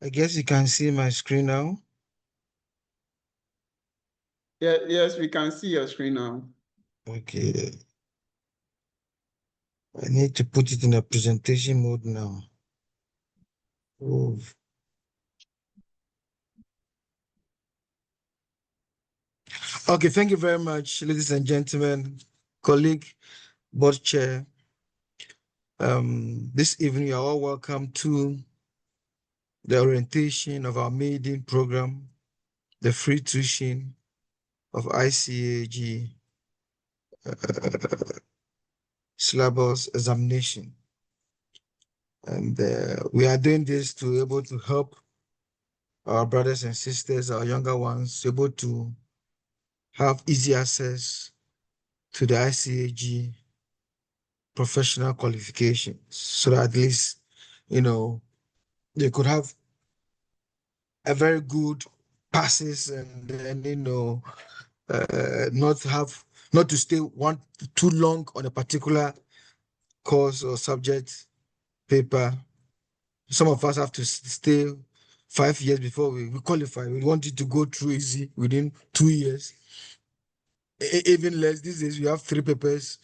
I guess you can see my screen now. Yeah, yes, we can see your screen now. Okay. I need to put it in a presentation mode now. Oh. Okay, thank you very much, ladies and gentlemen, colleague, board chair. This evening, you are all welcome to the orientation of our maiden program, the free tuition of ICAG syllabus examination. And we are doing this to be able to help our brothers and sisters, our younger ones, able to have easy access to the ICAG professional qualifications, so that at least, they could have a very good passes, and then, not to stay too long on a particular course or subject paper. Some of us have to stay 5 years before we qualify. We want it to go through easy within 2 years. Even less these days, we have 3 papers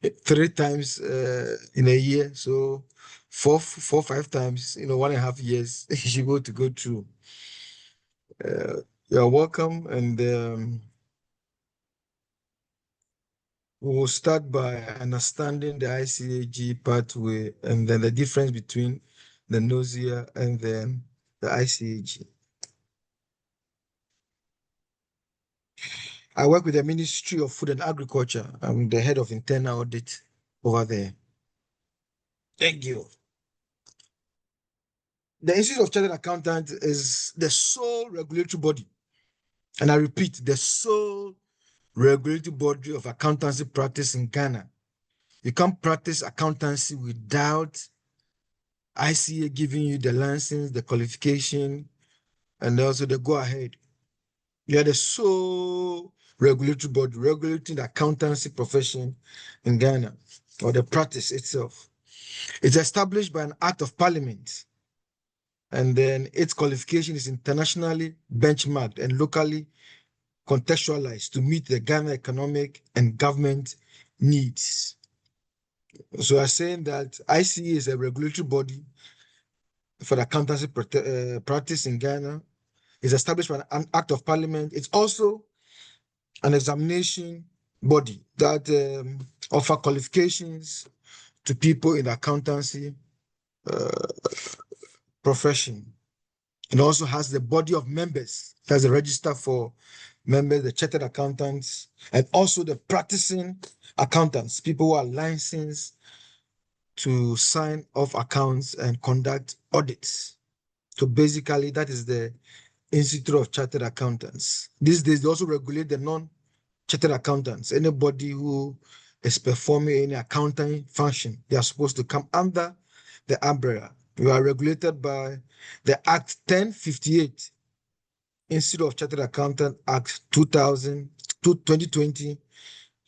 3 times in a year. So 5 times, 1.5 years you should go through. You're welcome, and we will start by understanding the ICAG pathway and then the difference between the Knowsia and then the ICAG. I work with the Ministry of Food and Agriculture. I'm the head of internal audit over there. Thank you. The Institute of Chartered Accountants is the sole regulatory body, and I repeat, the sole regulatory body of accountancy practice in Ghana. You can't practice accountancy without ICA giving you the license, the qualification, and also the go-ahead. You are the sole regulatory body regulating the accountancy profession in Ghana, or the practice itself. It's established by an act of parliament, and then its qualification is internationally benchmarked and locally contextualized to meet the Ghana economic and government needs. So I'm saying that ICA is a regulatory body for the accountancy practice in Ghana. It's established by an act of parliament. It's also an examination body that offer qualifications to people in the accountancy profession. It also has the body of members. There's a register for members, the chartered accountants, and also the practicing accountants, people who are licensed to sign off accounts and conduct audits. So basically, that is the Institute of Chartered Accountants. These days, they also regulate the non-chartered accountants. Anybody who is performing any accounting function, they are supposed to come under the umbrella. We are regulated by the Act 1058, Institute of Chartered Accountant Act 2020,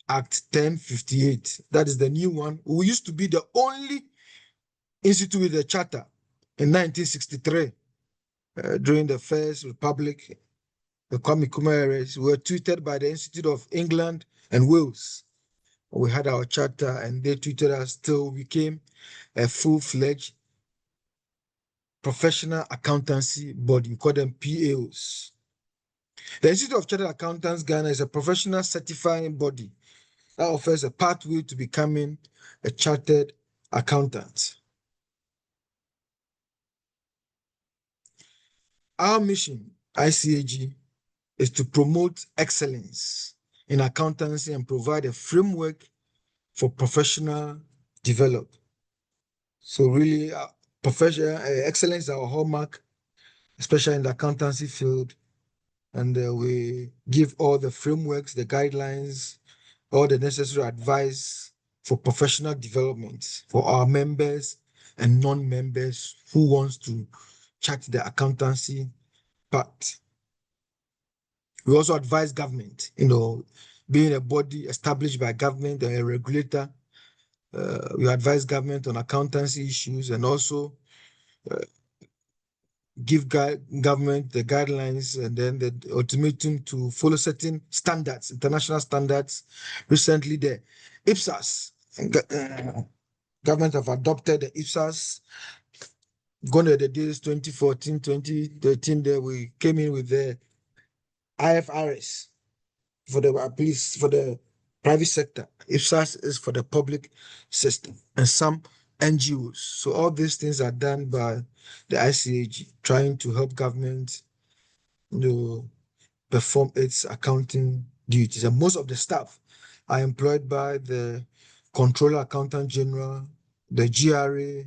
Act 1058. That is the new one. We used to be the only institute with a charter in 1963. During the First Republic, the Kwame Nkrumah eras, we were tutored by the Institute of England and Wales. We had our charter, and they tutored us till we became a full-fledged professional accountancy body. We call them PAOs. The Institute of Chartered Accountants Ghana is a professional certifying body that offers a pathway to becoming a chartered accountant. Our mission, ICAG, is to promote excellence in accountancy and provide a framework for professional development. So really, professional excellence is our hallmark, especially in the accountancy field. And we give all the frameworks, the guidelines, all the necessary advice for professional development for our members and non-members who wants to chart the accountancy part. We also advise government, being a body established by government and a regulator. We advise government on accountancy issues and also give government the guidelines and then the ultimatum to follow certain standards, international standards. Recently, the IPSAS, government have adopted the IPSAS. Gone are the days 2014, 2013, there we came in with the IFRS for the police, for the private sector. IPSAS is for the public system and some NGOs. So all these things are done by the ICAG, trying to help government, perform its accounting duties. And most of the staff are employed by the Controller Accountant General, the GRA,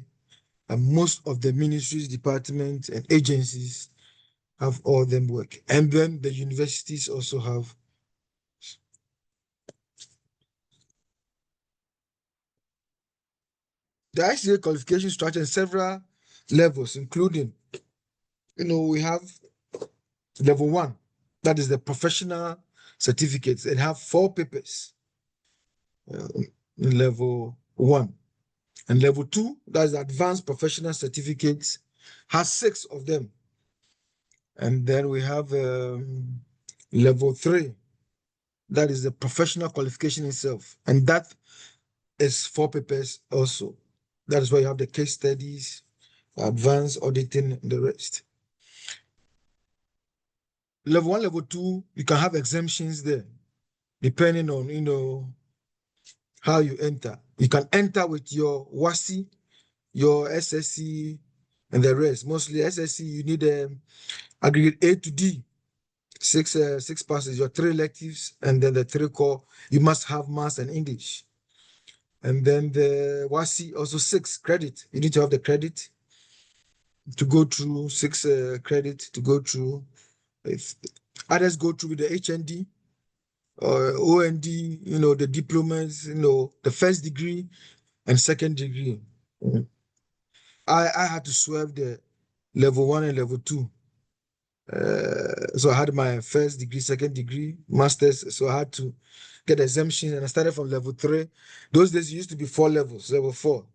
and most of the ministries, departments, and agencies have all them work. And then the universities also have. The ICA qualification structure in several levels, including, we have level 1, that is the professional certificates. It have 4 papers in level 1. And level 2, that is advanced professional certificates, has 6 of them. And then we have level 3, that is the professional qualification itself. And that is 4 papers also. That is why you have the case studies, advanced auditing, and the rest. Level 1, level 2, you can have exemptions there, depending on, how you enter. You can enter with your WASI, your SSC, and the rest. Mostly SSC, you need aggregate A to D, 6 passes, your 3 electives, and then the 3 core. You must have maths and English. And then the WASI, also 6 credit. You need to have the credit to go through, 6 credit to go through. If others go through with the HND or OND, the diplomas, the first degree and second degree. I had to swerve the level 1 and level 2. So I had my first degree, second degree, master's. So I had to get exemption, and I started from level 3. Those days it used to be 4 levels, level 4.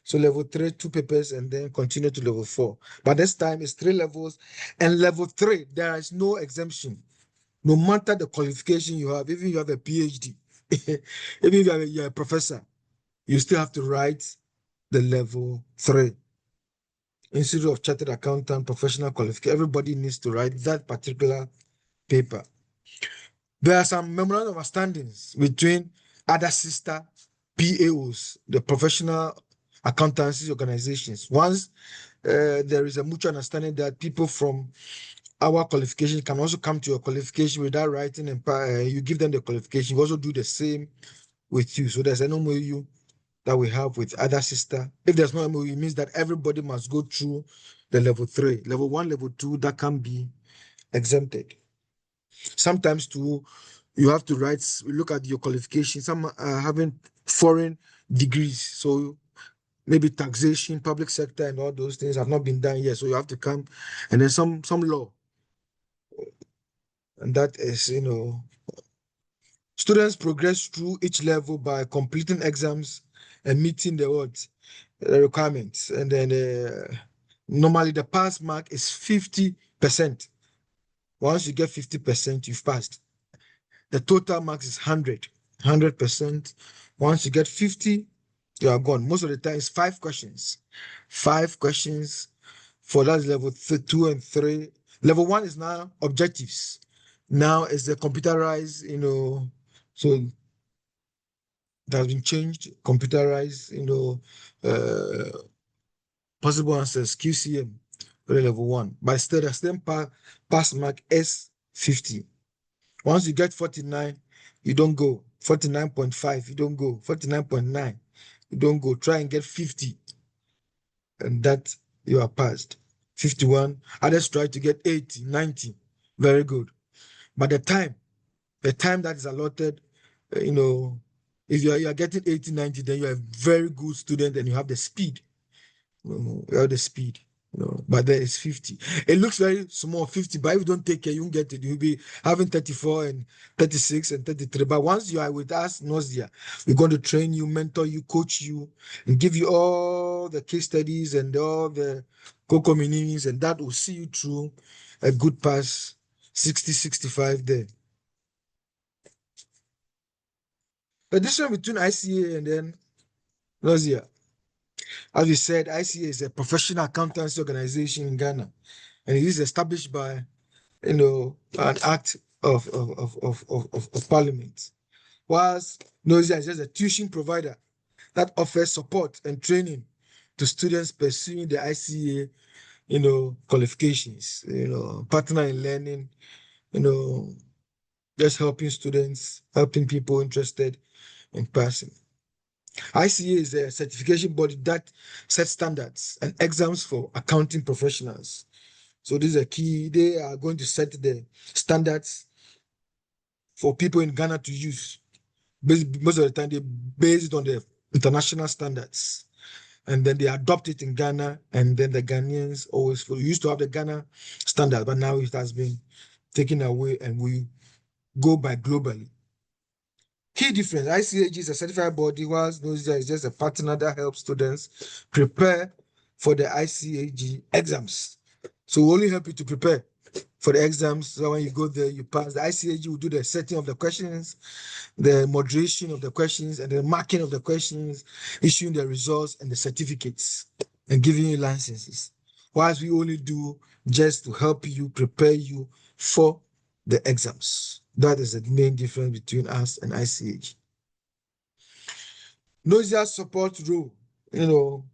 So level 3, 2 papers, and then continue to level 4. But this time it's 3 levels, and level 3, there is no exemption. No matter the qualification you have, even if you have a PhD, even if you're a professor, you still have to write the level 3. Institute of Chartered Accountant, professional qualification. Everybody needs to write that particular paper. There are some memorandum of understandings between other sister PAOs, the professional accountancy organizations. Once there is a mutual understanding that people from our qualification can also come to your qualification without writing, and you give them the qualification. You also do the same with you. So there's an MOU that we have with other sister. If there's no MOU, it means that everybody must go through the level 3. Level 1, level 2, that can be exempted. Sometimes too, you have to look at your qualification. Some are having foreign degrees. So maybe taxation, public sector, and all those things have not been done yet. So you have to come, and then some law. And that is, students progress through each level by completing exams and meeting the requirements. And then normally the pass mark is 50%. Once you get 50%, you've passed. The total mark is 100%. Once you get 50, you are gone. Most of the time, it's 5 questions. 5 questions for that level 2 and 3. Level 1 is now objectives. Now it's the computerized, so that has been changed, computerized, possible answers, QCM, level 1. But still, the same pass mark is 50. Once you get 49, you don't go. 49.5, you don't go. 49.9, you don't go. Try and get 50. And that you are passed. 51, others try to get 80, 90. Very good. But the time that is allotted, if you are getting 80, 90, then you are a very good student and you have the speed. You have the speed. But there is 50. It looks very small, 50, but if you don't take care, you won't get it. You'll be having 34 and 36 and 33. But once you are with us, Knowsia, we're going to train you, mentor you, coach you, and give you all all the case studies and all the co-communities, and that will see you through a good pass 60-65 there. The difference between ICA and then Knowsia, as we said, ICA is a professional accountancy organization in Ghana, and it is established by an act of parliament. Whilst Knowsia is just a tuition provider that offers support and training to students pursuing the ICA, qualifications, partner in learning, just helping students, helping people interested in passing. ICA is a certification body that sets standards and exams for accounting professionals. So this is a key. They are going to set the standards for people in Ghana to use. Most of the time, they base it on the international standards. And then they adopt it in Ghana, and then the Ghanaians always follow. We used to have the Ghana standard, but now it has been taken away, and we go by globally. Key difference: ICAG is a certified body, whilst Knowsia is just a partner that helps students prepare for the ICAG exams. So we only help you to prepare for the exams. So when you go there, you pass. The ICAG will do the setting of the questions, the moderation of the questions, and the marking of the questions, issuing the results and the certificates, and giving you licenses. Whilst we only do just to help you, prepare you for the exams. That is the main difference between us and ICAG. Knowsia's support role,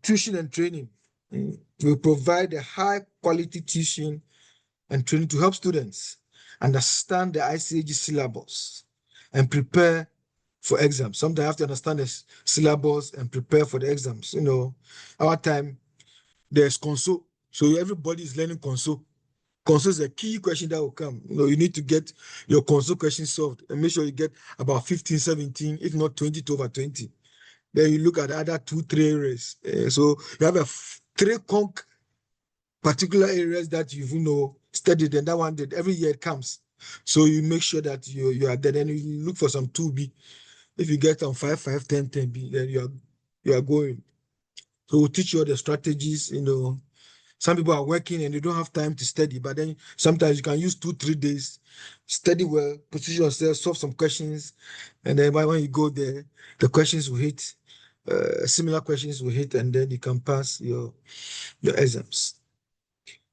tuition and training. We provide a high quality tuition and training to help students understand the ICAG syllabus and prepare for exams. Sometimes you have to understand the syllabus and prepare for the exams. Our time, there's console. So everybody is learning console. Console is a key question that will come. You need to get your console question solved and make sure you get about 15, 17, if not 20 to over 20. Then you look at the other 2, 3 areas. So you have 3 particular areas that you've studied, and that one that every year it comes. So you make sure that you are there, and you look for some 2B. If you get on 5, 5, 10, 10B, then you are going. So we'll teach you all the strategies. Some people are working and they don't have time to study, but then sometimes you can use 2, 3 days, study well, position yourself, solve some questions, and then when you go there, the questions will hit, similar questions will hit, and then you can pass your exams.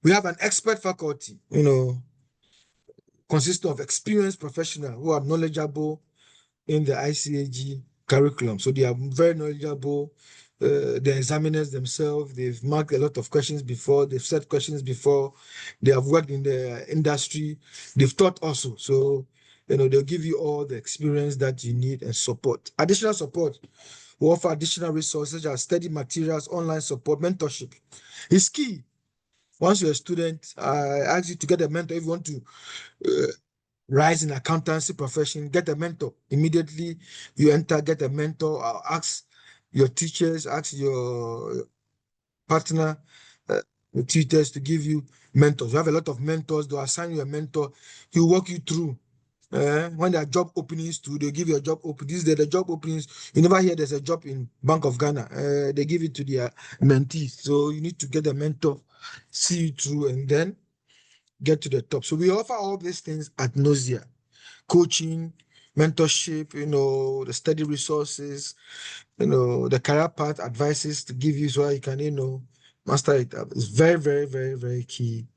We have an expert faculty, consisting of experienced professionals who are knowledgeable in the ICAG curriculum. So they are very knowledgeable. The examiners themselves, they've marked a lot of questions before, they've set questions before, they have worked in the industry, they've taught also. So, they'll give you all the experience that you need and support. Additional support, we offer additional resources such as study materials, online support, mentorship. It's key. Once you're a student, I ask you to get a mentor if you want to rise in accountancy profession, get a mentor. Immediately you enter, get a mentor, or ask your teachers, ask your partner, the tutors to give you mentors. You have a lot of mentors, they'll assign you a mentor, he'll walk you through. When there are job openings too, they'll give you a job opening. These are the job openings. You never hear there's a job in Bank of Ghana. They give it to their mentees. So you need to get a mentor, see you through, and then get to the top. So we offer all these things at Knowsia: coaching, mentorship, the study resources, the career path advices to give you so you can, master it up. It's very, very, very, very key,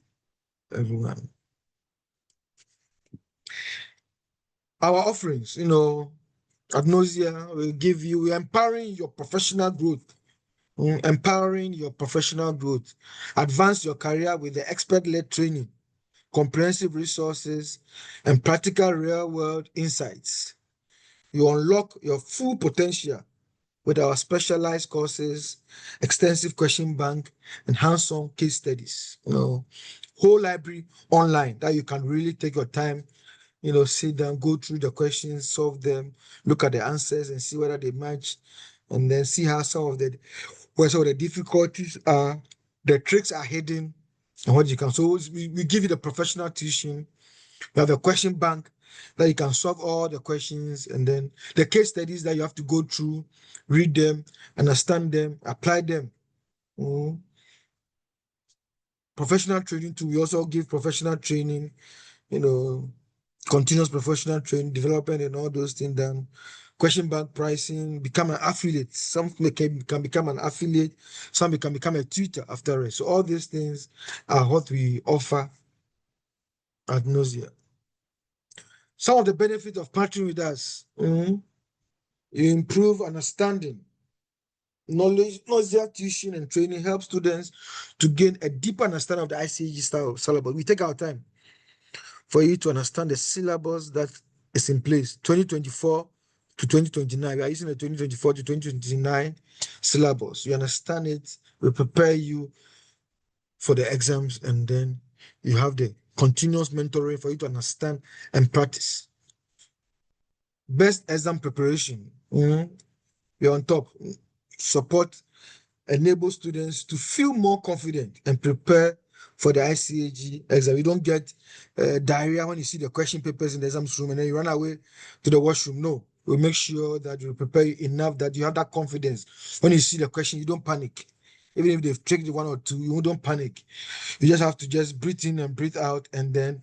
everyone. Our offerings, at Knowsia, we're empowering your professional growth. Empowering your professional growth. Advance your career with the expert-led training, comprehensive resources, and practical real-world insights. You unlock your full potential with our specialized courses, extensive question bank, and hands-on case studies. Whole library online that you can really take your time, sit down, go through the questions, solve them, look at the answers, and see whether they match, and then see how where some of the difficulties are, the tricks are hidden, and what you can. So we give you the professional tuition. You have a question bank that you can solve all the questions, and then the case studies that you have to go through, read them, understand them, apply them. Professional training too. We also give professional training, continuous professional training, development and all those things done. Question bank pricing, become an affiliate. Some can become an affiliate, some can become a tutor after it. So all these things are what we offer at Knowsia. Some of the benefits of partnering with us, you improve understanding. Knowsia tuition and training help students to gain a deeper understanding of the ICAG style syllabus. We take our time for you to understand the syllabus that is in place, 2024 to 2029. We are using the 2024 to 2029 syllabus. You understand it, we prepare you for the exams, and then you have the continuous mentoring for you to understand and practice. Best exam preparation. We're on top. Support enable students to feel more confident and prepare for the ICAG exam. You don't get diarrhea when you see the question papers in the exam room and then you run away to the washroom. No, we make sure that you prepare enough that you have that confidence. When you see the question, you don't panic. Even if they've checked one or two, you don't panic. You just have to just breathe in and breathe out, and then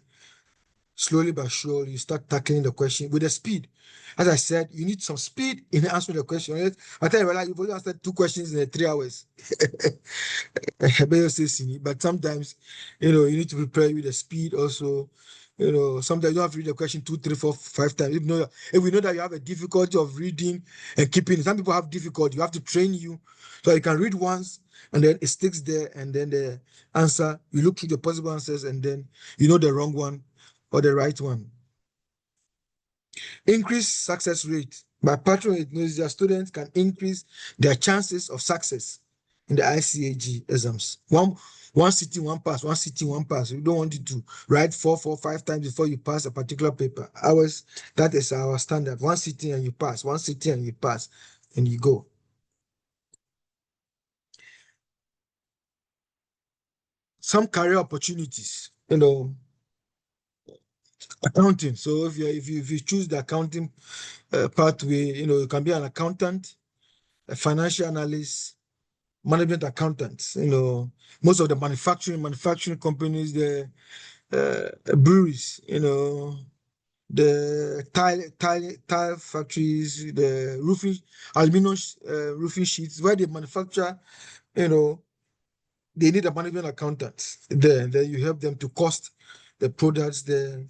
slowly but surely you start tackling the question with the speed. As I said, you need some speed in answering the question. I tell you, you've only answered 2 questions in 3 hours. But sometimes, you need to prepare with the speed also. Sometimes you don't have to read the question 2, 3, 4, 5 times. If we know that you have a difficulty of reading and keeping, some people have difficulty. You have to train you so you can read once and then it sticks there, and then the answer, you look through the possible answers, and then you know the wrong one or the right one. Increase success rate. By partnering with Knowsia, students can increase their chances of success in the ICAG exams. One sitting, one pass, one sitting, one pass. We don't want you to write 4, 5 times before you pass a particular paper. That is our standard. One sitting and you pass, one sitting and you pass, and you go. Some career opportunities, accounting. So if you choose the accounting pathway, you can be an accountant, a financial analyst, management accountants. Most of the manufacturing companies, the breweries, the tile factories, the aluminum roofing sheets, where they manufacture, they need a management accountant there. And then you help them to cost the products, the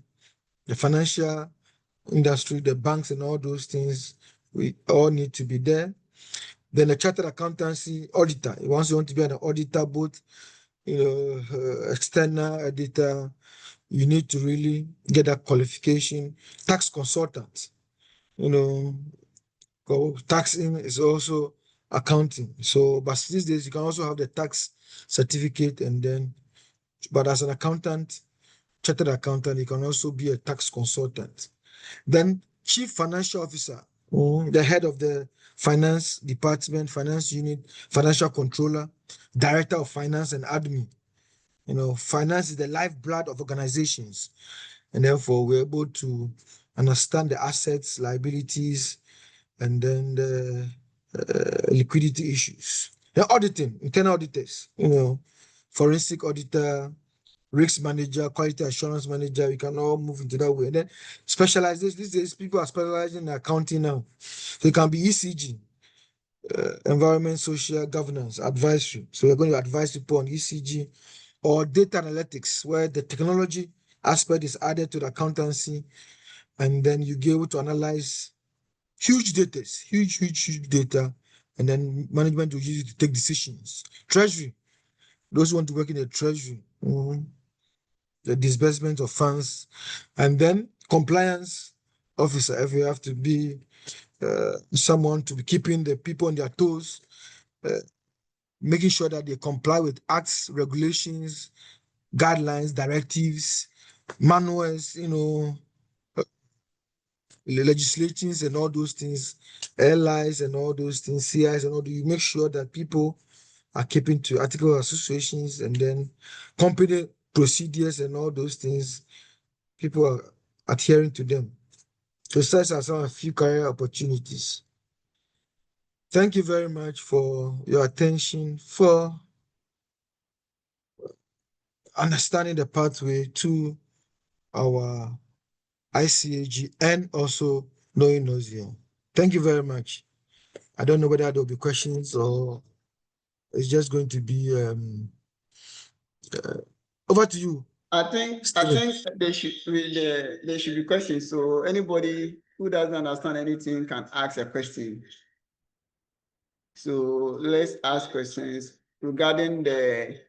financial industry, the banks, and all those things. We all need to be there. Then a chartered accountancy auditor. Once you want to be an auditor, both external auditor, you need to really get that qualification. Tax consultant, taxing is also accounting. So, but these days you can also have the tax certificate, and then, but as an accountant, chartered accountant, you can also be a tax consultant. Then chief financial officer, the head of the finance department, finance unit, financial controller, director of finance and admin. Finance is the lifeblood of organizations, and therefore we're able to understand the assets, liabilities, and then the liquidity issues. The auditing, internal auditors, forensic auditor, risk manager, quality assurance manager, we can all move into that way. And then specialization, these days people are specializing in accounting now. So it can be ECG, environment, social governance, advisory. So we're going to advise people on ECG, or data analytics, where the technology aspect is added to the accountancy, and then you get able to analyze huge data, huge data, and then management will use it to take decisions. Treasury, those who want to work in the treasury, the disbursement of funds, and then compliance officer, if you have to be someone to be keeping the people on their toes, making sure that they comply with acts, regulations, guidelines, directives, manuals, legislations and all those things, LIs and all those things, CIs and all that. You make sure that people are keeping to article associations, and then company procedures and all those things. People are adhering to them. So such are some a few career opportunities. Thank you very much for your attention. For understanding the pathway to our ICAG and also knowing Knowsia. Thank you very much. I don't know whether there'll be questions or it's just going to be over to you. I think there should be questions. So anybody who doesn't understand anything can ask a question. So let's ask questions regarding the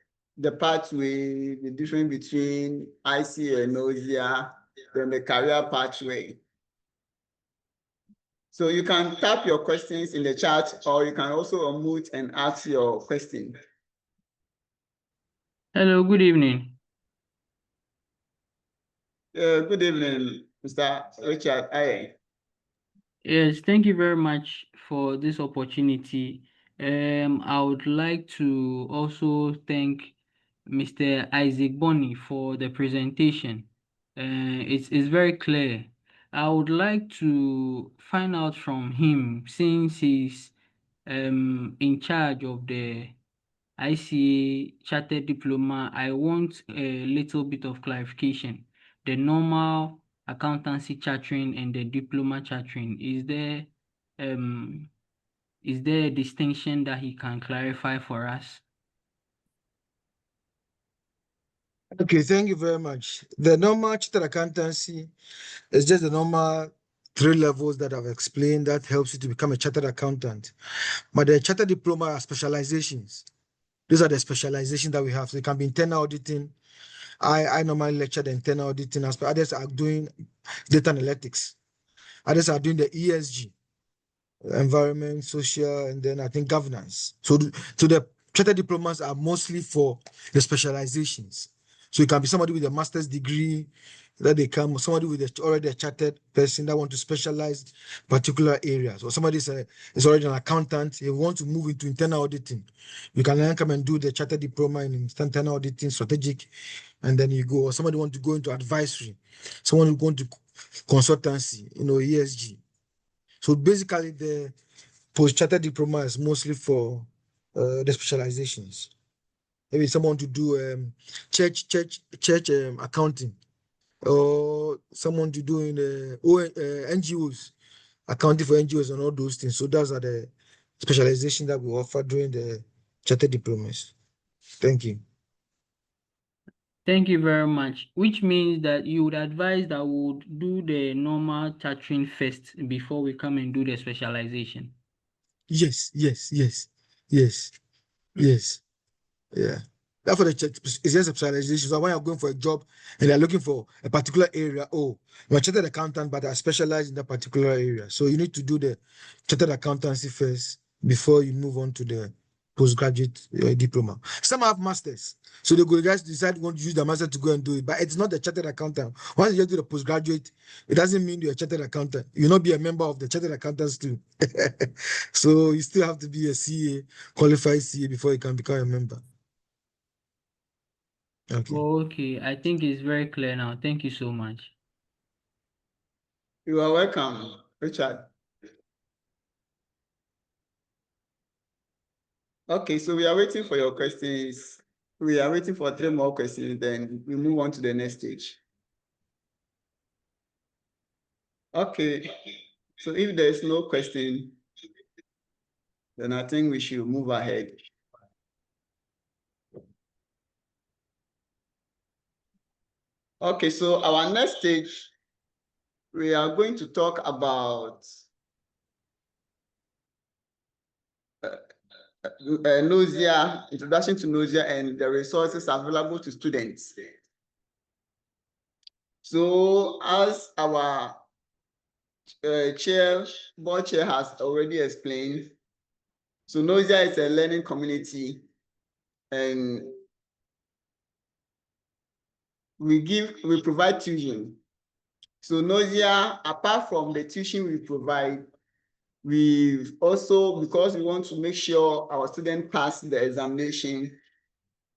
pathway, the difference between ICA and Knowsia, then the career pathway. So you can type your questions in the chat, or you can also unmute and ask your question. Hello, good evening. Good evening, Mr. Richard. Aye. Yes, thank you very much for this opportunity. I would like to also thank Mr. Isaac Bonney for the presentation. It's very clear. I would like to find out from him, since he's in charge of the ICA Chartered Diploma, I want a little bit of clarification. The normal accountancy chartering and the diploma chartering, is there a distinction that he can clarify for us? Okay, thank you very much. The normal chartered accountancy is just the normal 3 levels that I've explained that helps you to become a chartered accountant. But the chartered diploma are specializations. These are the specializations that we have. So it can be internal auditing. I normally lecture the internal auditing aspect. Others are doing data analytics. Others are doing the ESG, environment, social, and then I think governance. So the chartered diplomas are mostly for the specializations. So it can be somebody with a master's degree that they come, somebody with already a chartered person that want to specialize particular areas, or somebody is already an accountant, they want to move into internal auditing. You can then come and do the chartered diploma in internal auditing, strategic, and then you go. Or somebody want to go into advisory, someone who go into consultancy, ESG. So basically, the post-chartered diploma is mostly for the specializations. Maybe someone to do church accounting, or someone to do in NGOs, accounting for NGOs and all those things. So those are the specializations that we offer during the chartered diplomas. Thank you. Thank you very much. Which means that you would advise that we would do the normal chartering first before we come and do the specialization. Yes. Yeah. That's for the it's just a specialization. So when you're going for a job and they're looking for a particular area, I'm a chartered accountant, but I specialize in that particular area. So you need to do the chartered accountancy first before you move on to the postgraduate diploma. Some have masters, so they go guys decide want to use the master to go and do it, but it's not the chartered accountant. Once you get to the postgraduate, it doesn't mean you're a chartered accountant. You'll not be a member of the chartered accountants too. So you still have to be a CA, qualified CA, before you can become a member. Okay. Okay, I think it's very clear now. Thank you so much. You are welcome, Richard. Okay, so we are waiting for your questions. We are waiting for 3 more questions, then we move on to the next stage. Okay, so if there is no question, then I think we should move ahead. Okay, so our next stage, we are going to talk about Knowsia, introduction to Knowsia and the resources available to students. So as our board chair has already explained, so Knowsia is a learning community, and we provide tuition. So Knowsia, apart from the tuition we provide, we also, because we want to make sure our students pass the examination,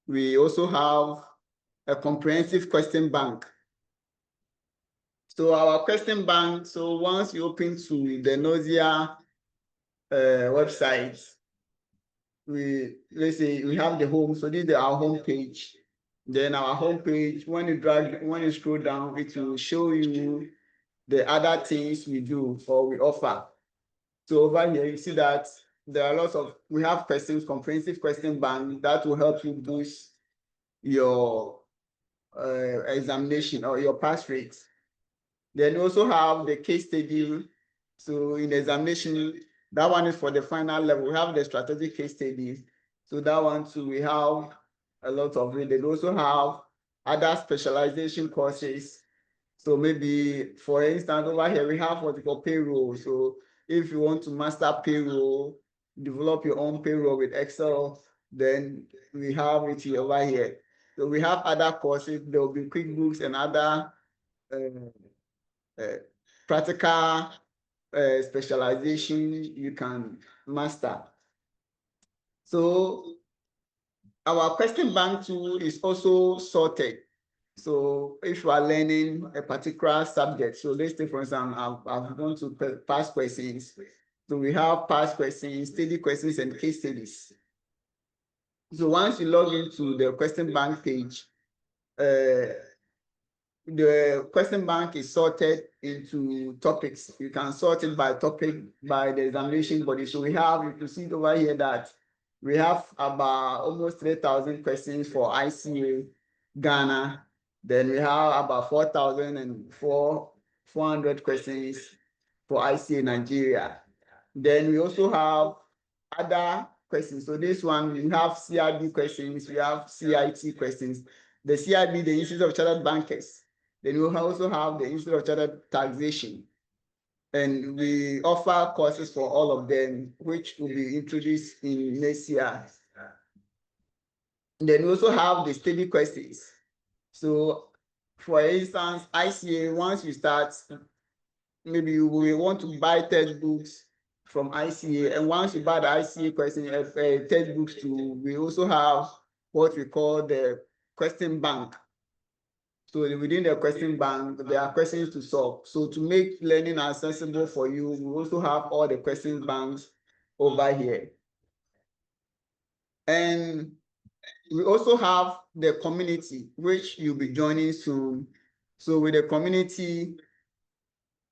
we also have a comprehensive question bank. So our question bank, so once you open to the Knowsia website, let's say we have the home, so this is our home page. Then our homepage, when you scroll down, it will show you the other things we do or we offer. So over here, you see that there are lots of, we have questions, comprehensive question bank that will help you boost your examination or your pass rate. Then we also have the case study. So in the examination, that one is for the final level. We have the strategic case studies. So that one too, we have a lot of it. They also have other specialization courses. So maybe, for instance, over here, we have what we call payroll. So if you want to master payroll, develop your own payroll with Excel, then we have it here over here. So we have other courses. There will be QuickBooks and other practical specialization you can master. So our question bank tool is also sorted. So if you are learning a particular subject, so let's say, for example, I've gone to past questions. So we have past questions, study questions, and case studies. So once you log into the question bank page, the question bank is sorted into topics. You can sort it by topic by the examination body. So we have, you can see it over here that we have about almost 3,000 questions for ICA Ghana. Then we have about 4,400 questions for ICA Nigeria. Then we also have other questions. So this one, we have CIB questions, we have CIT questions. The CIB, the Institute of Chartered Bankers. Then we also have the Institute of Chartered Taxation. And we offer courses for all of them, which will be introduced in next year. Then we also have the study questions. So for instance, ICA, once you start, maybe you will want to buy textbooks from ICA. And once you buy the ICA question textbooks too, we also have what we call the question bank. So within the question bank, there are questions to solve. So to make learning accessible for you, we also have all the question banks over here. And we also have the community, which you'll be joining soon. So with the community,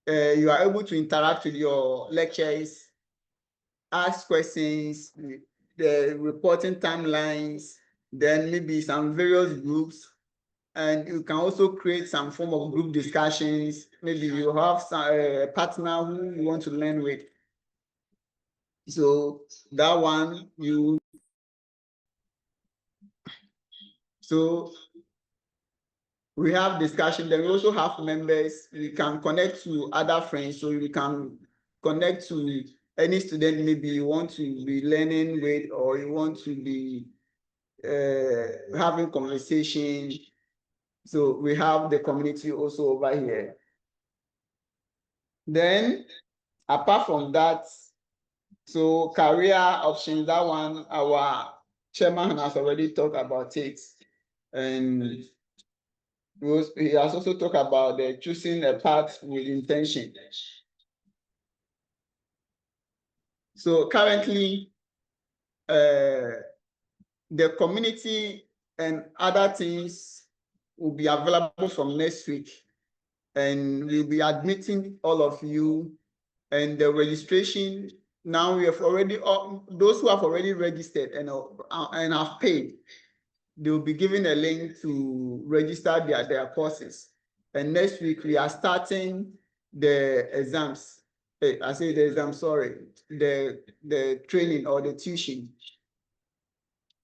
you are able to interact with your lecturers, ask questions, the reporting timelines, then maybe some various groups. And you can also create some form of group discussions. Maybe you have a partner who you want to learn with. So that one, so we have discussion. Then we also have members. We can connect to other friends. So we can connect to any student maybe you want to be learning with, or you want to be having conversation. So we have the community also over here. Then apart from that, so career options, that one, our chairman has already talked about it. And he has also talked about the choosing a path with intention. So currently, the community and other things will be available from next week. And we'll be admitting all of you. And the registration, now we have already, those who have already registered and have paid, they will be given a link to register their courses. And next week, we are starting the exams. I say the exam, sorry, the training or the tuition.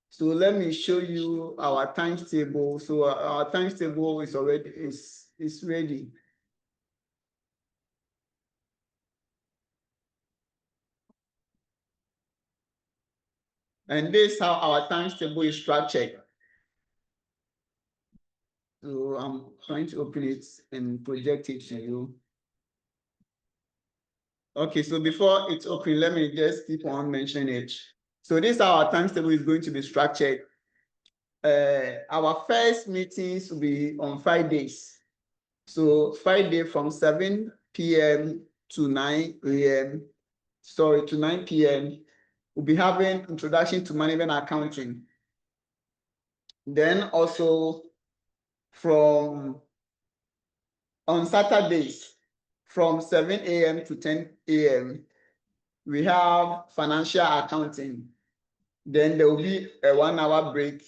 So let me show you our timetable. So our timetable is already is ready. And this is how our timetable is structured. So I'm trying to open it and project it to you. Okay, so before it's open, let me just keep on mentioning it. So this is how our timetable is going to be structured. Our first meetings will be on Fridays. So Friday from 7 p.m. to 9 a.m. Sorry, to 9 p.m. We'll be having introduction to management accounting. Then also from on Saturdays from 7 a.m. to 10 a.m. we have financial accounting. Then there will be a 1 hour break.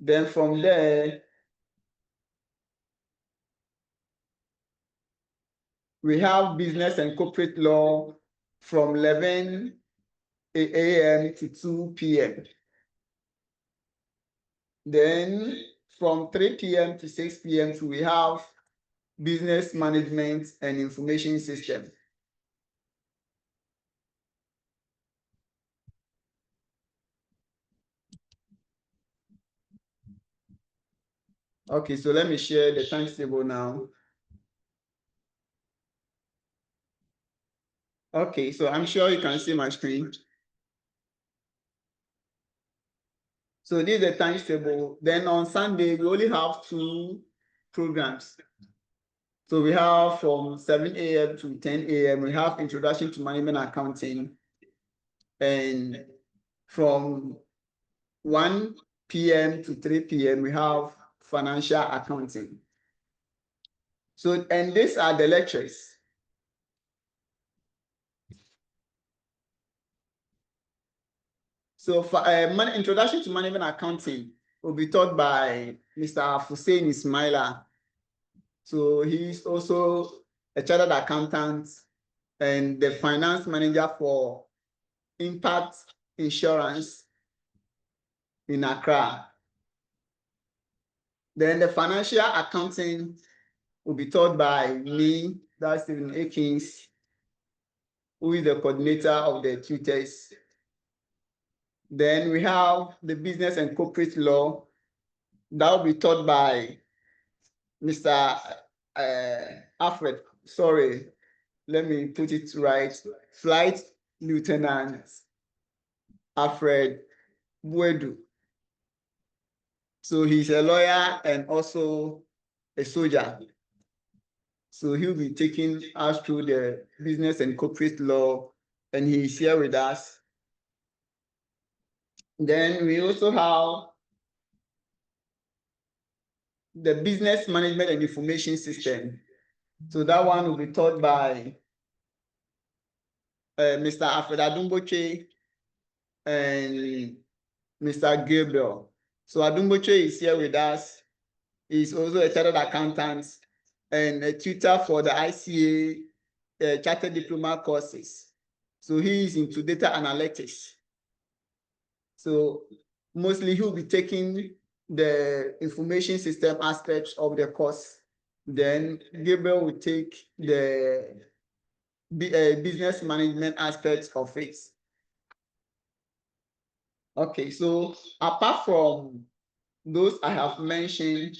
Then from there, we have business and corporate law from 11 a.m. to 2 p.m. Then from 3 p.m. to 6 p.m. we have business management and information system. Okay, so let me share the timetable now. Okay, so I'm sure you can see my screen. So this is the timetable. Then on Sunday, we only have 2 programs. So we have from 7 a.m. to 10 a.m. we have Introduction to Management Accounting. And from 1 p.m. to 3 p.m. we have Financial Accounting. So, and these are the lectures. So for Introduction to Management Accounting will be taught by Mr. Hussein Ismaila. So he's also a chartered accountant and the finance manager for Impact Insurance in Accra. Then the financial accounting will be taught by me, that's Stephen Akins, who is the coordinator of the tutors. Then we have the business and corporate law that will be taught by Mr. Alfred. Sorry, let me put it right. Flight Lieutenant Alfred Buedu. So he's a lawyer and also a soldier. So he'll be taking us through the business and corporate law, and he's here with us. Then we also have the business management and information system. So that one will be taught by Mr. Alfred Adumboche and Mr. Gabriel. So Adumboche is here with us. He's also a chartered accountant and a tutor for the ICAG Chartered Diploma courses. So he is into data analytics. So mostly he'll be taking the information system aspects of the course. Then Gabriel will take the business management aspects of it. Okay, so apart from those I have mentioned,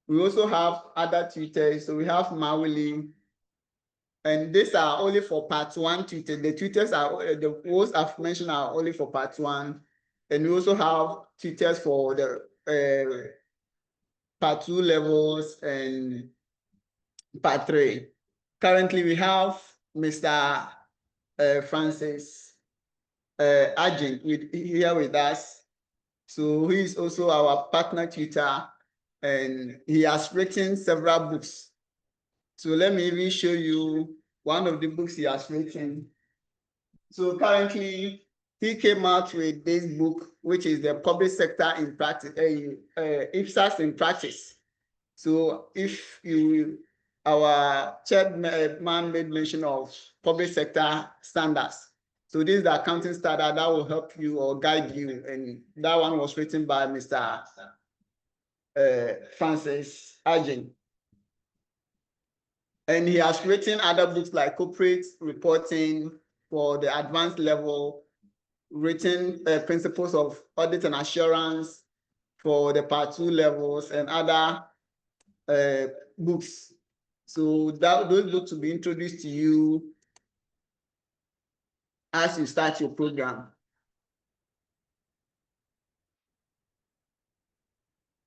we also have other tutors. So we have Mawili, and these are only for part 1 tutors. The tutors are the ones I've mentioned are only for part 1, and we also have tutors for the part 2 levels and part 3. Currently, we have Mr. Francis Agent here with us. So he is also our partner tutor, and he has written several books. So let me even show you one of the books he has written. So currently, he came out with this book, which is the Public Sector in Practice, IPSAS in Practice. So if our chairman made mention of public sector standards. So this is the accounting standard that will help you or guide you. And that one was written by Mr. Francis Agin. And he has written other books like Corporate Reporting for the advanced level, written Principles of Audit and Assurance for the part 2 levels, and other books. So those books will be introduced to you as you start your program.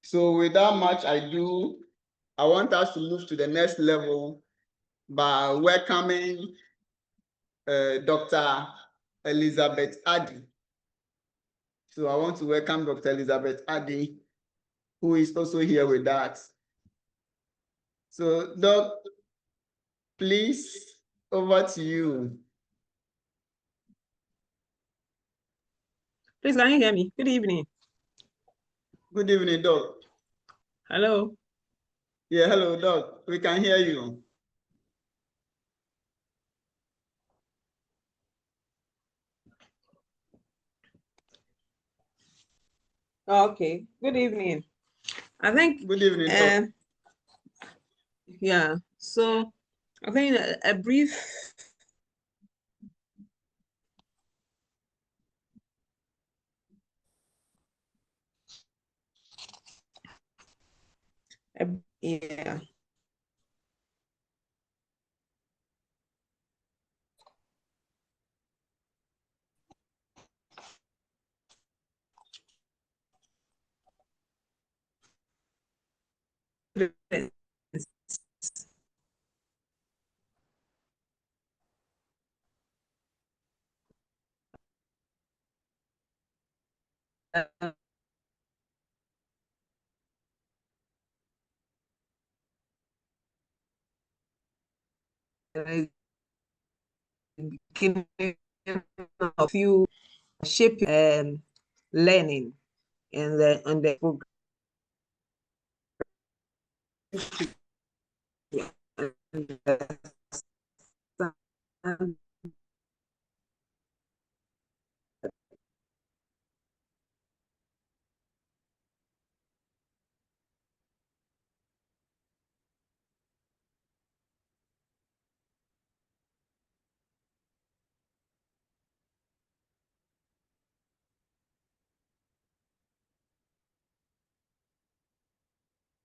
So without much ado, I want us to move to the next level by welcoming Dr. Elizabeth Addy. So I want to welcome Dr. Elizabeth Adi, who is also here with us. So, Doc, please, over to you. Please, can you hear me? Good evening. Good evening, Doc. Hello. Yeah, hello, Doc. We can hear you. Okay. Good evening. I think. Good evening, Doc. Yeah. So I think a brief. Yeah. A few shape learning in the program.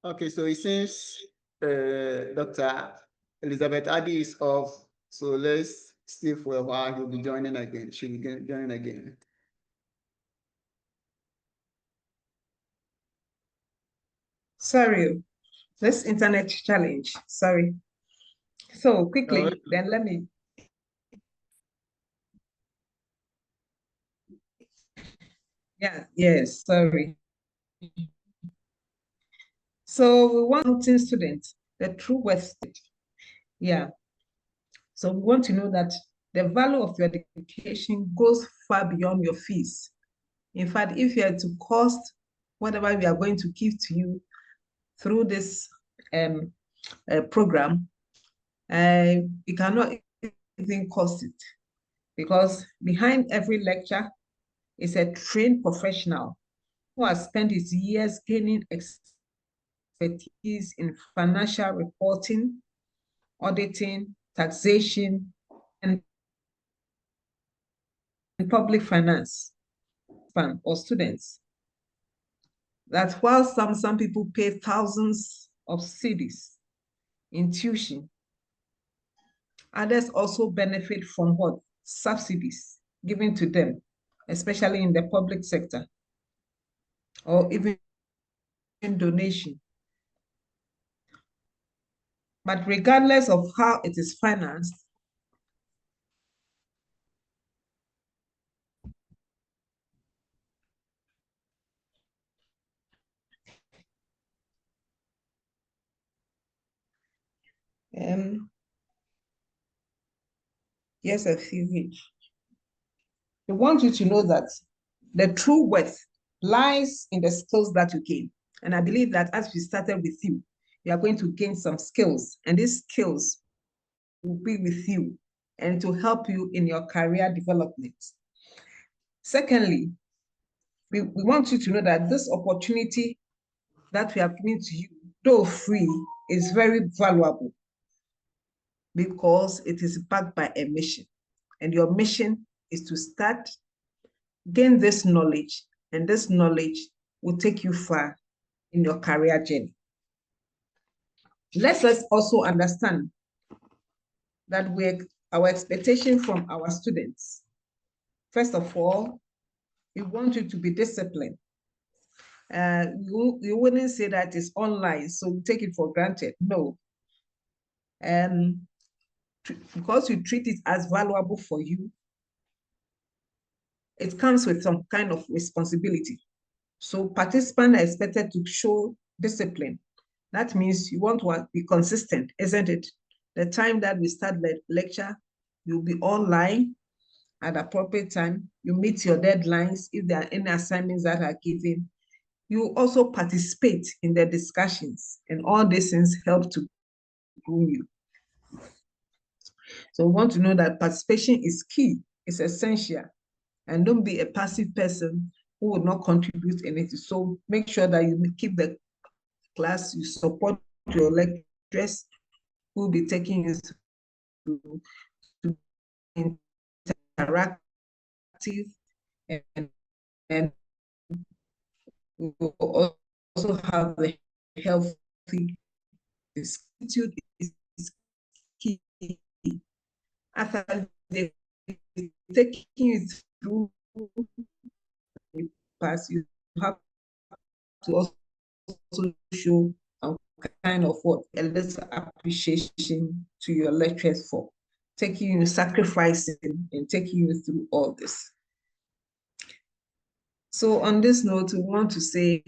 Okay, so it seems Dr. Elizabeth Adi is off. So let's see for a while. He'll be joining again. She'll be joining again. Sorry, this internet challenge. Sorry. So quickly, then let me. Yeah. Yes. Sorry. So we want students, the true worth. Yeah. So we want to know that the value of your education goes far beyond your fees. In fact, if you are to cost whatever we are going to give to you through this program, you cannot even cost it, because behind every lecture is a trained professional who has spent his years gaining expertise in financial reporting, auditing, taxation, and public finance or students. That while some people pay thousands of cedis in tuition, others also benefit from what? Subsidies given to them, especially in the public sector, or even donation. But regardless of how it is financed, yes, a few each. We want you to know that the true worth lies in the skills that you gain. And I believe that as we started with you, you are going to gain some skills, and these skills will be with you and to help you in your career development. Secondly, we want you to know that this opportunity that we have given to you, though free, is very valuable because it is backed by a mission. And your mission is to start, gain this knowledge, and this knowledge will take you far in your career journey. Let's also understand that our expectation from our students, first of all, we want you to be disciplined. You wouldn't say that it's online, so take it for granted. No. Because you treat it as valuable for you, it comes with some kind of responsibility. So participants are expected to show discipline. That means you want to be consistent, isn't it? The time that we start the lecture, you'll be online at appropriate time. You meet your deadlines. If there are any assignments that are given, you also participate in the discussions, and all these things help to groom you. So we want to know that participation is key, it's essential, and don't be a passive person who will not contribute anything. So make sure that you keep the class, you support your lecturers who will be taking you to interactive, and we will also have the healthy institute is key. After they taking you through the past, you have to also show some kind of what a little appreciation to your lecturers for taking you, sacrificing and taking you through all this. So on this note, we want to say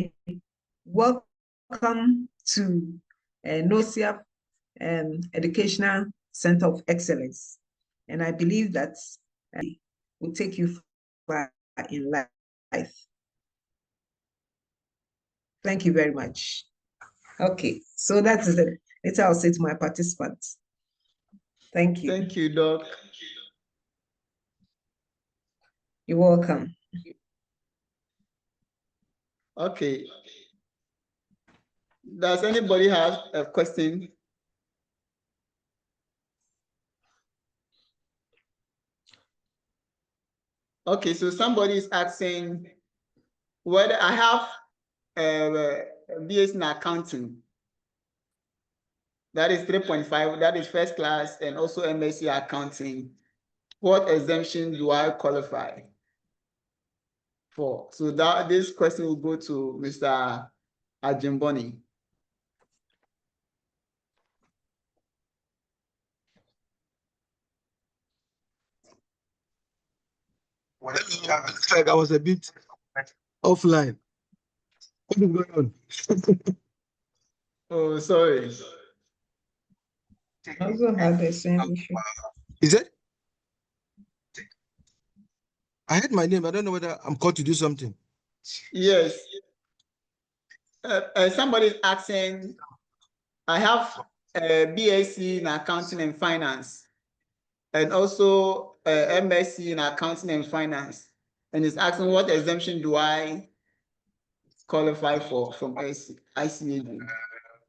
welcome to Knowsia Educational Center of Excellence. And I believe that will take you far in life. Thank you very much. Okay, so that's it. Later I'll say to my participants. Thank you. Thank you, Doc. You're welcome. Okay. Does anybody have a question? Okay, so somebody is asking whether I have a BS in accounting. That is 3.5, that is first class, and also MSc accounting. What exemption do I qualify for? So that this question will go to Mr. Ajimboni. Like I was a bit offline. What is going on? Oh, sorry. I also had the same issue. Is it? I heard my name. I don't know whether I'm called to do something. Yes. Somebody is asking, I have a BSc in accounting and finance, and also a MSc in accounting and finance, and is asking what exemption do I qualify for from ICAG?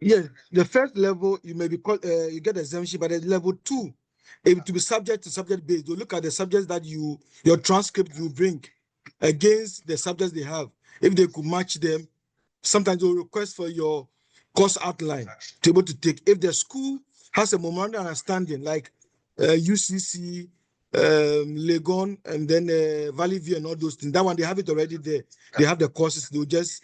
Yes, the first level you may be called, you get exemption, but at level 2, it to be subject to subject based. You look at the subjects that your transcript you bring against the subjects they have. If they could match them, sometimes they'll request for your course outline to be able to take. If the school has a memorandum of understanding like UCC, Legon, and then Valley View and all those things, that one they have it already there. They have the courses. They'll just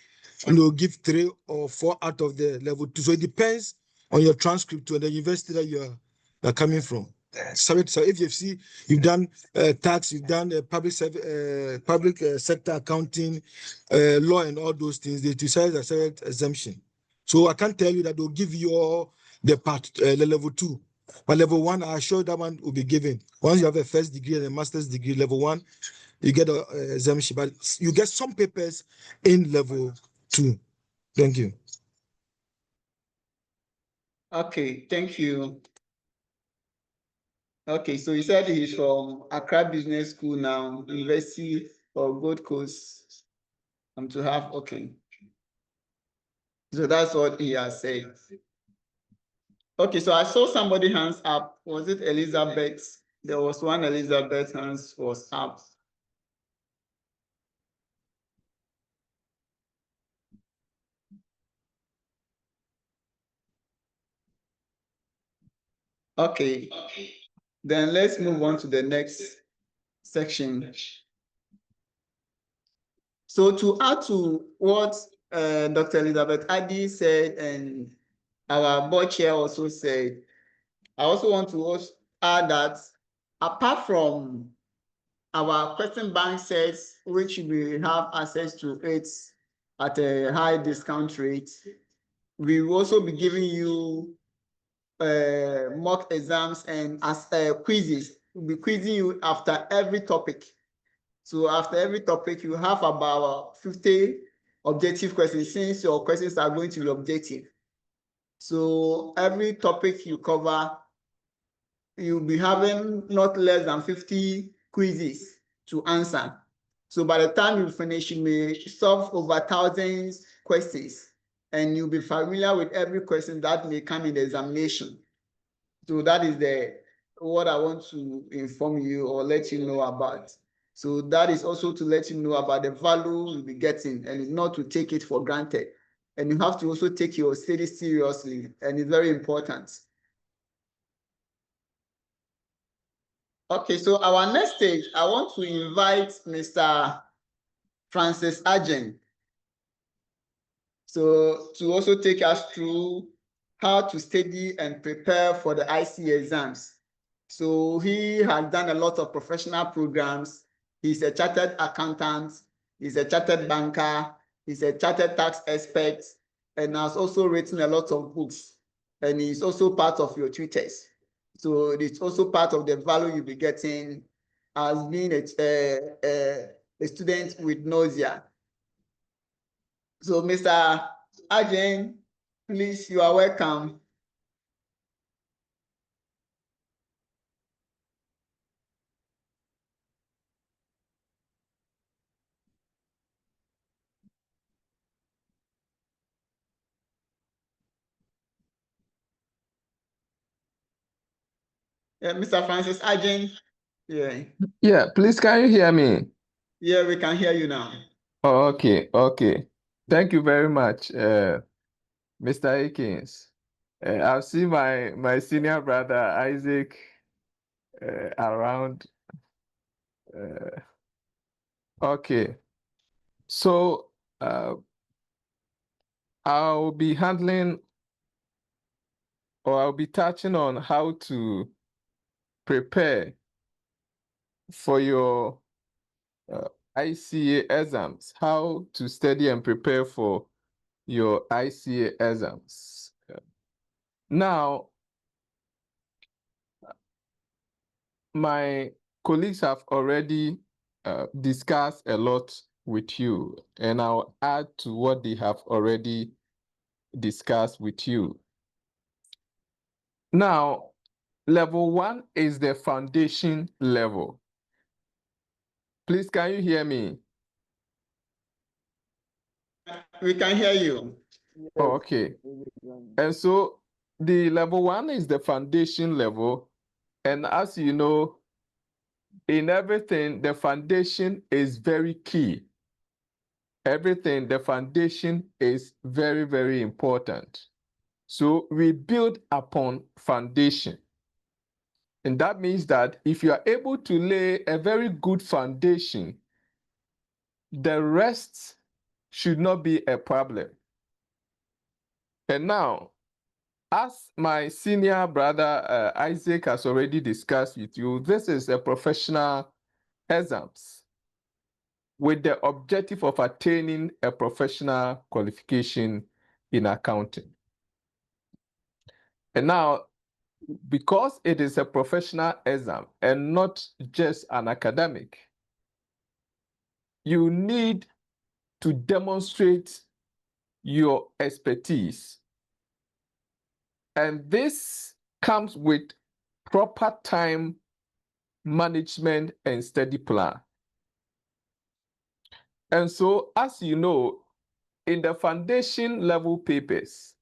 give 3 or 4 out of the level 2. So it depends on your transcript and the university that you're coming from. So if you see you've done tax, you've done public sector accounting, law, and all those things, they decide a separate exemption. So I can't tell you that they'll give you all the part, the level 2, but level 1, I assure that one will be given. Once you have a first degree and a master's degree, level 1, you get an exemption, but you get some papers in level 2. Thank you. Okay, thank you. Okay, so he said he's from Accra Business School now, University of Gold Coast. To have, okay. So that's what he has said. Okay, so I saw somebody hands up. Was it Elizabeth? There was one Elizabeth hands was up. Okay, then let's move on to the next section. So to add to what Dr. Elizabeth Addy said and our board chair also said, I also want to add that apart from our question bank sets, which we have access to it at a high discount rate. We will also be giving you mock exams and as quizzes. We'll be quizzing you after every topic. So after every topic, you have about 50 objective questions, since your questions are going to be objective. So every topic you cover, you'll be having not less than 50 quizzes to answer. So by the time you finish, you may solve over thousands questions, and you'll be familiar with every question that may come in the examination. So that is what I want to inform you or let you know about. So that is also to let you know about the value you'll be getting, and not to take it for granted. And you have to also take your study seriously, and it's very important. Okay, so our next stage, I want to invite Mr. Francis Ajen. So to also take us through how to study and prepare for the ICAG exams. So he has done a lot of professional programs. He's a chartered accountant, he's a chartered banker, he's a chartered tax expert, and has also written a lot of books. And he's also part of your tutors. So it's also part of the value you'll be getting as being a student with Knowsia. So Mr. Ajen, please, you are welcome. Mr. Francis Ajen. Yeah. Yeah, please, can you hear me? Yeah, we can hear you now. Oh, okay. Thank you very much, Mr. Akins. I'll see my senior brother Isaac around. Okay, so I'll be touching on how to prepare for your ICA exams, how to study and prepare for your ICA exams. Now, my colleagues have already discussed a lot with you, and I'll add to what they have already discussed with you. Now, level 1 is the foundation level. Please, can you hear me? We can hear you. Oh, okay. And so the level 1 is the foundation level. And as you know, in everything, the foundation is very key. Everything, the foundation is very, very important. So we build upon foundation. And that means that if you are able to lay a very good foundation, the rest should not be a problem. And now, as my senior brother Isaac has already discussed with you, this is a professional exams with the objective of attaining a professional qualification in accounting. And now, because it is a professional exam and not just an academic, you need to demonstrate your expertise. And this comes with proper time management and study plan. And so, as you know, in the foundation level papers,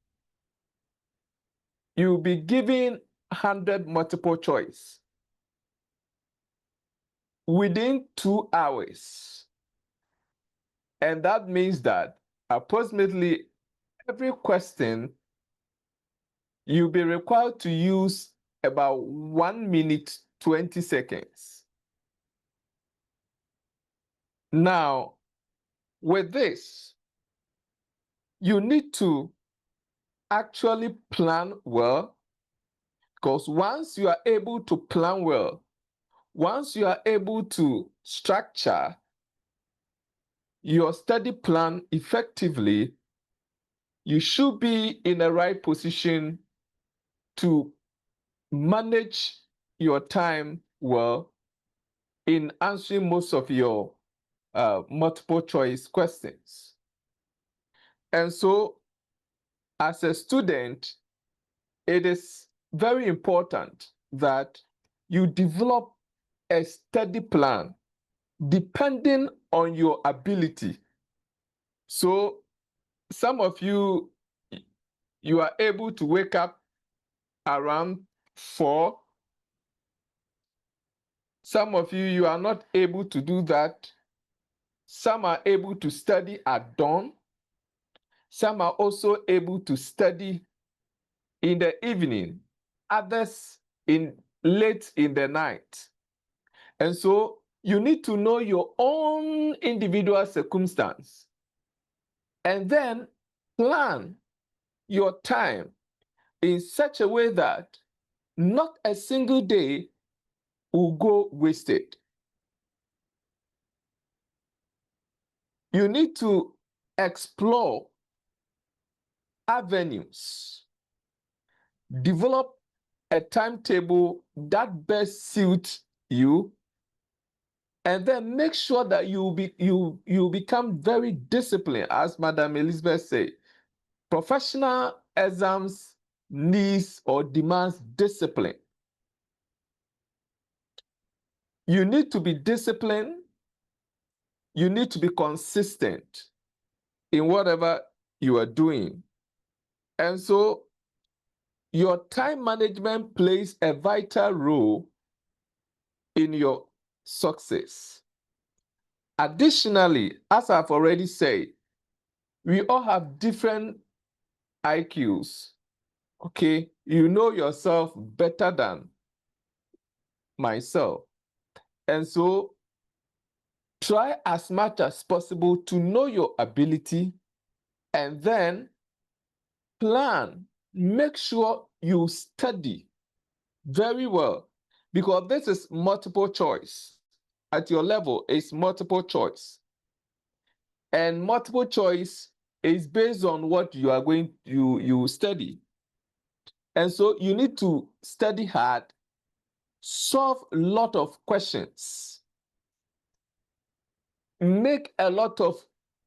you'll be given 100 multiple choice within 2 hours. And that means that approximately every question, you'll be required to use about 1 minute, 20 seconds. Now, with this, you need to actually plan well, because once you are able to plan well, once you are able to structure your study plan effectively, you should be in the right position to manage your time well in answering most of your multiple choice questions. And so, as a student, it is very important that you develop a study plan depending on your ability. So some of you, you are able to wake up around 4. Some of you, you are not able to do that. Some are able to study at dawn. Some are also able to study in the evening, others late in the night. And so you need to know your own individual circumstance and then plan your time in such a way that not a single day will go wasted. You need to explore avenues, develop a timetable that best suits you, and then make sure that you become very disciplined, as Madam Elizabeth said. Professional exams needs or demands discipline. You need to be disciplined. You need to be consistent in whatever you are doing. And so your time management plays a vital role in your success. Additionally, as I've already said, we all have different IQs. Okay, you know yourself better than myself. And so try as much as possible to know your ability and then plan. Make sure you study very well, because this is multiple choice. At your level, it's multiple choice. And multiple choice is based on what you are going you study. And so you need to study hard, solve a lot of questions, make a lot of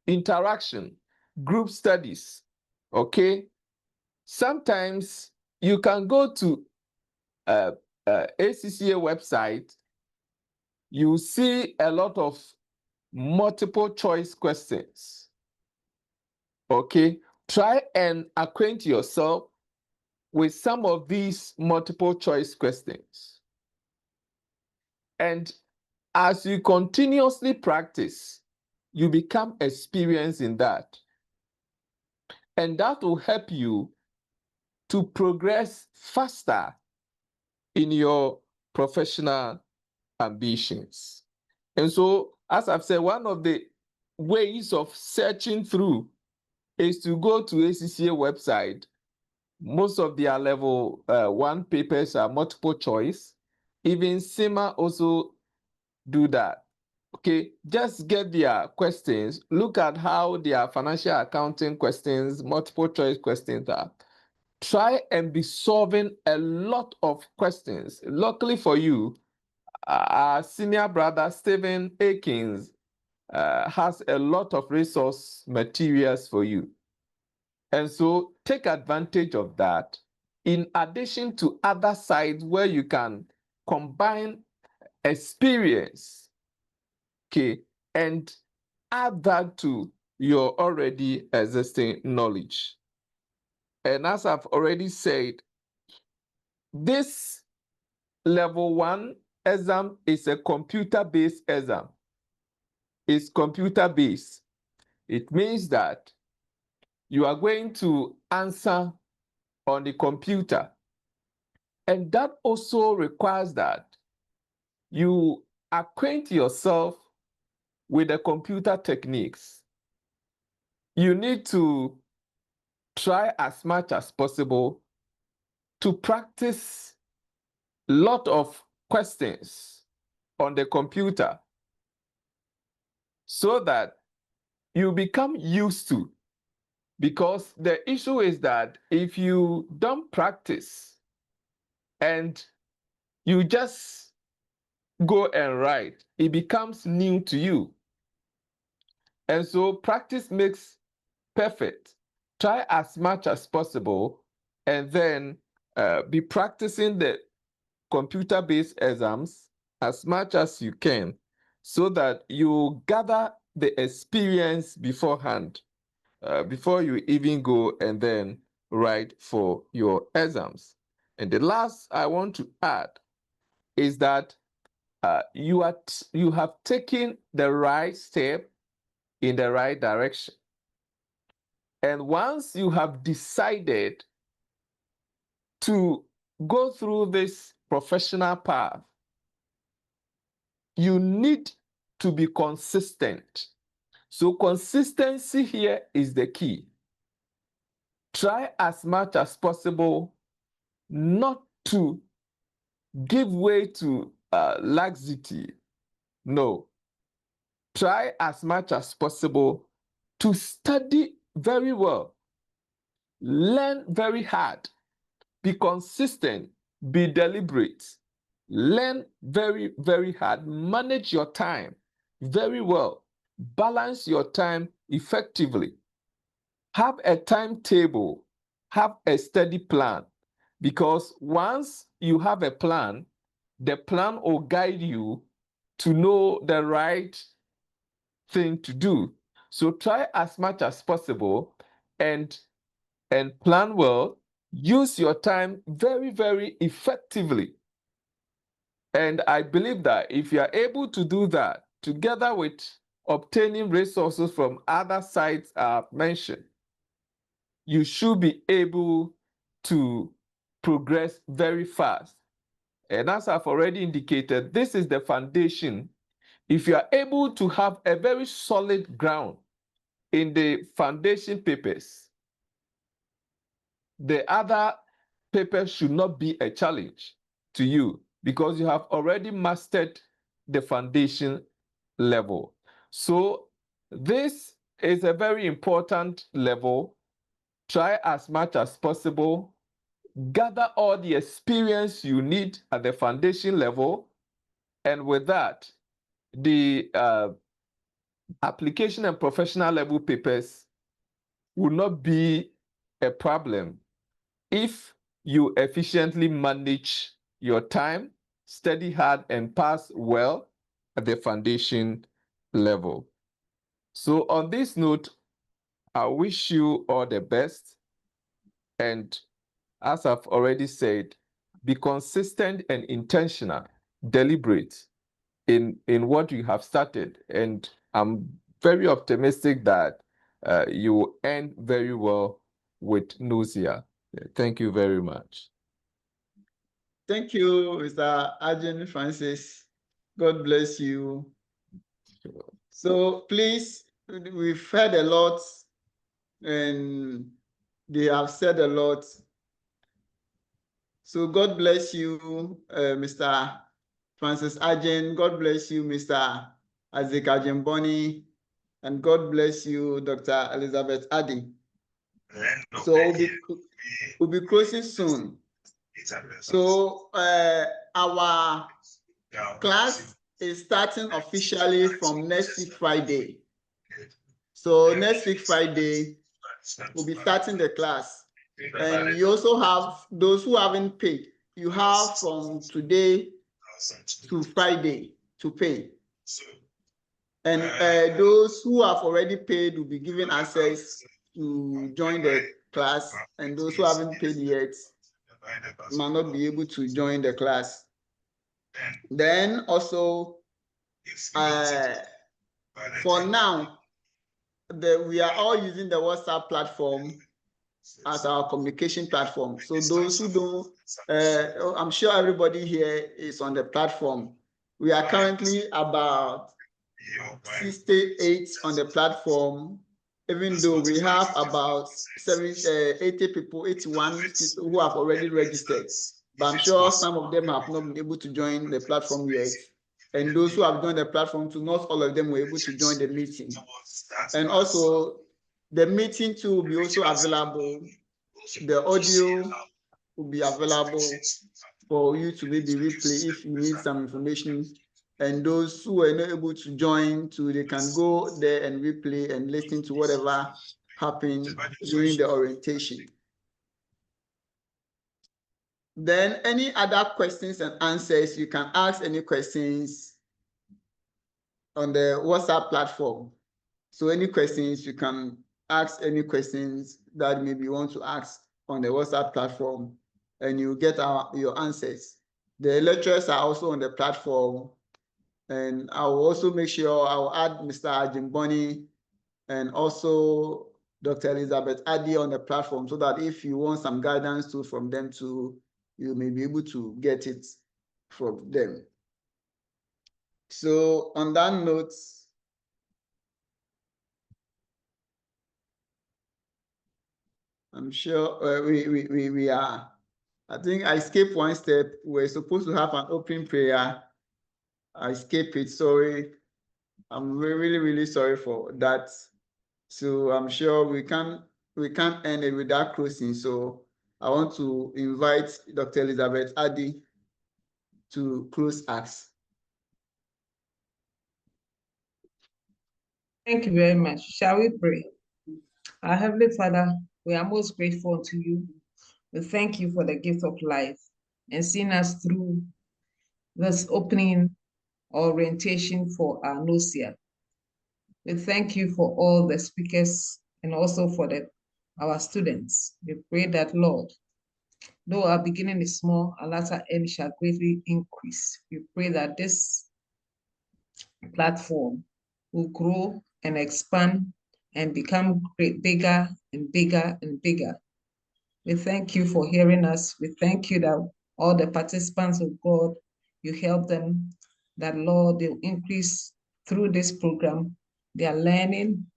interaction, group studies, okay? Sometimes you can go to ACCA website, you see a lot of multiple choice questions, okay? Try and acquaint yourself with some of these multiple choice questions. And as you continuously practice, you become experienced in that. And that will help you to progress faster in your professional ambitions. And so, as I've said, one of the ways of searching through is to go to ACCA website. Most of their level 1 papers are multiple choice. Even CIMA also do that. Okay, just get their questions, look at how their financial accounting questions, multiple choice questions are. Try and be solving a lot of questions. Luckily for you, our senior brother, Stephen Akins, has a lot of resource materials for you. And so take advantage of that, in addition to other sides where you can combine experience, okay, and add that to your already existing knowledge. And as I've already said, this level 1 exam is a computer-based exam. It's computer-based. It means that you are going to answer on the computer. And that also requires that you acquaint yourself with the computer techniques. You need to try as much as possible to practice a lot of questions on the computer so that you become used to. Because the issue is that if you don't practice and you just go and write, it becomes new to you. And so practice makes perfect. Try as much as possible and then be practicing the computer-based exams as much as you can so that you gather the experience beforehand. Before you even go and then write for your exams. And the last I want to add is that you have taken the right step in the right direction. And once you have decided to go through this professional path, you need to be consistent. So consistency here is the key. Try as much as possible not to give way to laxity. No. Try as much as possible to study very well. Learn very hard. Be consistent. Be deliberate. Learn very, very hard. Manage your time very well. Balance your time effectively. Have a timetable. Have a study plan. Because once you have a plan, the plan will guide you to know the right thing to do. So try as much as possible and plan well. Use your time very, very effectively. And I believe that if you are able to do that, together with obtaining resources from other sites I've mentioned, you should be able to progress very fast. And as I've already indicated, this is the foundation. If you are able to have a very solid ground in the foundation papers, the other papers should not be a challenge to you because you have already mastered the foundation level. So this is a very important level. Try as much as possible. Gather all the experience you need at the foundation level. And with that, the application and professional level papers will not be a problem if you efficiently manage your time, study hard, and pass well at the foundation level. So on this note, I wish you all the best. And as I've already said, be consistent and intentional, deliberate in what you have started. And I'm very optimistic that you will end very well with Knowsia. Thank you very much. Thank you, Mr. Arjun Francis. God bless you. So please, we've heard a lot and they have said a lot. So God bless you, Mr. Francis Arjun. God bless you, Mr. Isaac Ajemboni. And God bless you, Dr. Elizabeth Addy. So we'll be closing soon. So our class is starting officially from next week Friday. So next week Friday, we'll be starting the class. And you also have those who haven't paid. You have from today to Friday to pay. And those who have already paid will be given access to join the class. And those who haven't paid yet might not be able to join the class. Then also, for now, we are all using the WhatsApp platform as our communication platform. So those who don't, I'm sure everybody here is on the platform. We are currently about 68 on the platform, even though we have about 80 people, 81 people who have already registered. But I'm sure some of them have not been able to join the platform yet. and those who have joined the platform too, not all of them were able to join the meeting. And also, the meeting too will be also available. The audio will be available for you to maybe replay if you need some information. And those who were not able to join too, they can go there and replay and listen to whatever happened during the orientation. Then any other questions and answers, you can ask any questions on the WhatsApp platform. So any questions, you can ask any questions that maybe you want to ask on the WhatsApp platform, and you get your answers. The lecturers are also on the platform, and I will also make sure I will add Mr. Ajimboni and also Dr. Elizabeth Adi on the platform, so that if you want some guidance too from them too, you may be able to get it from them. So on that note, I'm sure we are. I think I skipped one step. We're supposed to have an open prayer. I skipped it. Sorry. I'm really, really sorry for that. So I'm sure we can't end it without closing. So I want to invite Dr. Elizabeth Adi to close us. Thank you very much. Shall we pray? Our Heavenly Father, we are most grateful to you. We thank you for the gift of life and seeing us through this opening orientation for our Knowsia. We thank you for all the speakers and also for our students. We pray that, Lord, though our beginning is small, our latter end shall greatly increase. We pray that this platform will grow and expand and become bigger and bigger and bigger. We thank you for hearing us. We thank you that all the participants of God, you help them, that Lord, they'll increase through this program. Their learning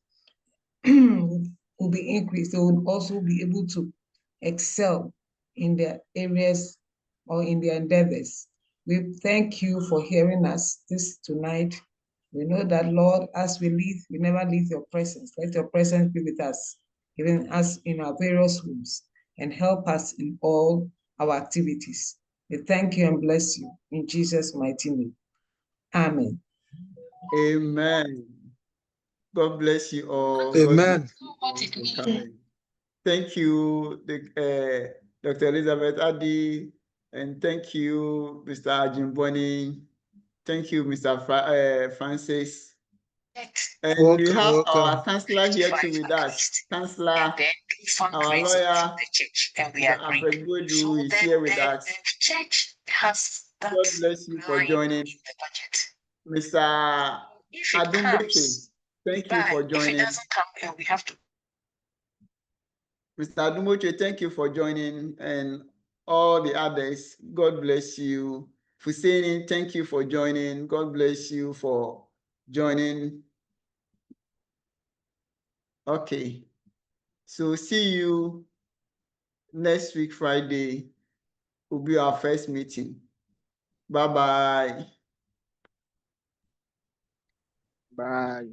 will be increased. They will also be able to excel in their areas or in their endeavors. We thank you for hearing us this tonight. We know that, Lord, as we leave, we never leave your presence. Let your presence be with us, even us in our various homes, and help us in all our activities. We thank you and bless you in Jesus' mighty name. Amen. Amen. God bless you all. Amen. Thank you, Dr. Elizabeth Adi, and thank you, Mr. Ajimboni. Thank you, Mr. Francis. And we have our counselor here too with us. Counselor, our lawyer, Mr. is here with us. God bless you for joining. Mr. Adumboche, thank you for joining. Mr. Adumoche, thank you for joining, and all the others, God bless you. Hussein, thank you for joining. God bless you for joining. Okay, so see you next week, Friday, will be our first meeting. Bye-bye. Bye.